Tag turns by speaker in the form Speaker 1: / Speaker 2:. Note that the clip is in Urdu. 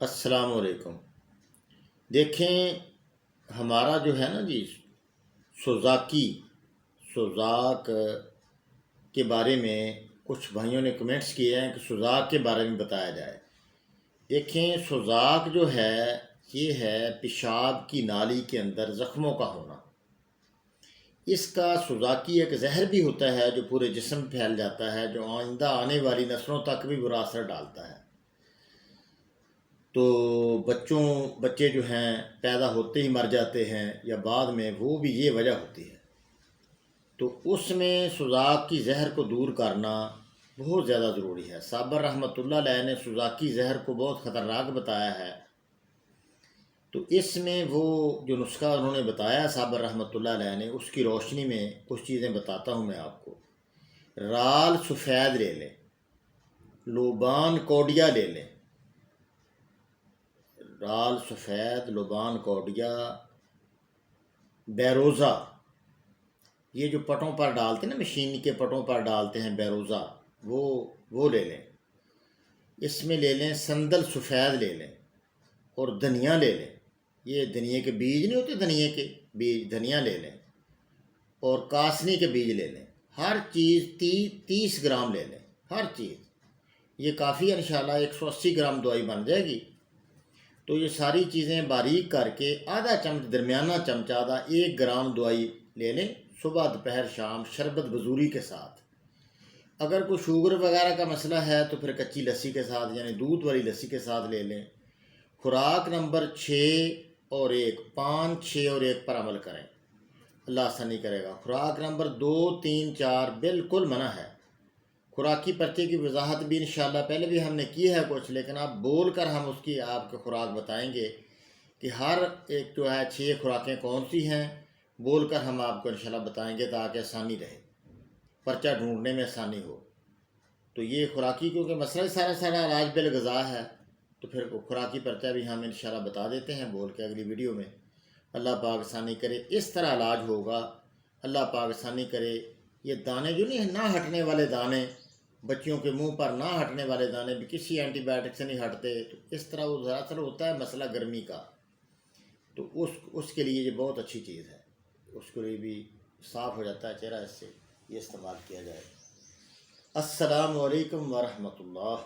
Speaker 1: السلام علیکم۔ دیکھیں، ہمارا جو ہے نا جی سوزاک کے بارے میں کچھ بھائیوں نے کمنٹس کیے ہیں کہ سوزاک کے بارے میں بتایا جائے۔ دیکھیں، سوزاک جو ہے یہ ہے پیشاب کی نالی کے اندر زخموں کا ہونا۔ اس کا سوزاکی ایک زہر بھی ہوتا ہے جو پورے جسم پھیل جاتا ہے، جو آئندہ آنے والی نسلوں تک بھی برا اثر ڈالتا ہے۔ تو بچے جو ہیں پیدا ہوتے ہی مر جاتے ہیں یا بعد میں، وہ بھی یہ وجہ ہوتی ہے۔ تو اس میں سوزاک کی زہر کو دور کرنا بہت زیادہ ضروری ہے۔ صابر رحمۃ اللہ علیہ نے سوزاکی زہر کو بہت خطرناک بتایا ہے۔ تو اس میں وہ جو نسخہ انہوں نے بتایا صابر رحمۃ اللہ علیہ نے، اس کی روشنی میں کچھ چیزیں بتاتا ہوں میں آپ کو۔ رال سفید لے لیں، لوبان کوڈیا لے لیں، رال سفید، لوبان کوڈیا، بیروزہ، یہ جو پٹوں پر ڈالتے ہیں نا، مشین کے پٹوں پر ڈالتے ہیں بیروزہ، وہ لے لیں۔ اس میں لے لیں سندل سفید لے لیں، اور دھنیا لے لیں۔ یہ دھنیا کے بیج نہیں ہوتے، دھنیا کے بیج، دھنیا لے لیں، اور کاسنی کے بیج لے لیں۔ ہر چیز 30 گرام لے لیں، ہر چیز۔ یہ کافی ہے، انشاءاللہ 180 گرام دوائی بن جائے گی۔ تو یہ ساری چیزیں باریک کر کے آدھا چمچ، درمیانہ چمچ آدھا، 1 گرام دوائی لے لیں، صبح دوپہر شام، شربت بزوری کے ساتھ۔ اگر کوئی شوگر وغیرہ کا مسئلہ ہے تو پھر کچی لسی کے ساتھ، یعنی دودھ والی لسی کے ساتھ لے لیں۔ خوراک نمبر 6 اور 1، 5، 6 اور 1 پر عمل کریں، اللہ آسانی کرے گا۔ خوراک نمبر 2، 3، 4 بالکل منع ہے۔ خوراکی پرچے کی وضاحت بھی انشاءاللہ پہلے بھی ہم نے کی ہے کچھ، لیکن اب بول کر ہم اس کی آپ کو خوراک بتائیں گے کہ ہر ایک جو ہے 6 خوراکیں کون سی ہیں، بول کر ہم آپ کو انشاءاللہ بتائیں گے تاکہ آسانی رہے، پرچہ ڈھونڈنے میں آسانی ہو۔ تو یہ خوراکی، کیونکہ مسئلہ سارا علاج بالغذا ہے، تو پھر خوراکی پرچہ بھی ہم انشاءاللہ بتا دیتے ہیں بول کے اگلی ویڈیو میں۔ اللہ پاک آسانی کرے، اس طرح علاج ہوگا، اللہ پاک آسانی کرے۔ یہ دانے جو نہیں، نہ ہٹنے والے دانے، بچیوں کے منہ پر نہ ہٹنے والے دانے بھی کسی اینٹی بائیوٹک سے نہیں ہٹتے، تو اس طرح وہ دراصل ہوتا ہے مسئلہ گرمی کا۔ تو اس کے لیے یہ بہت اچھی چیز ہے، اس کے لیے بھی صاف ہو جاتا ہے چہرہ، اس سے یہ استعمال کیا جائے۔ السلام علیکم ورحمۃ اللہ۔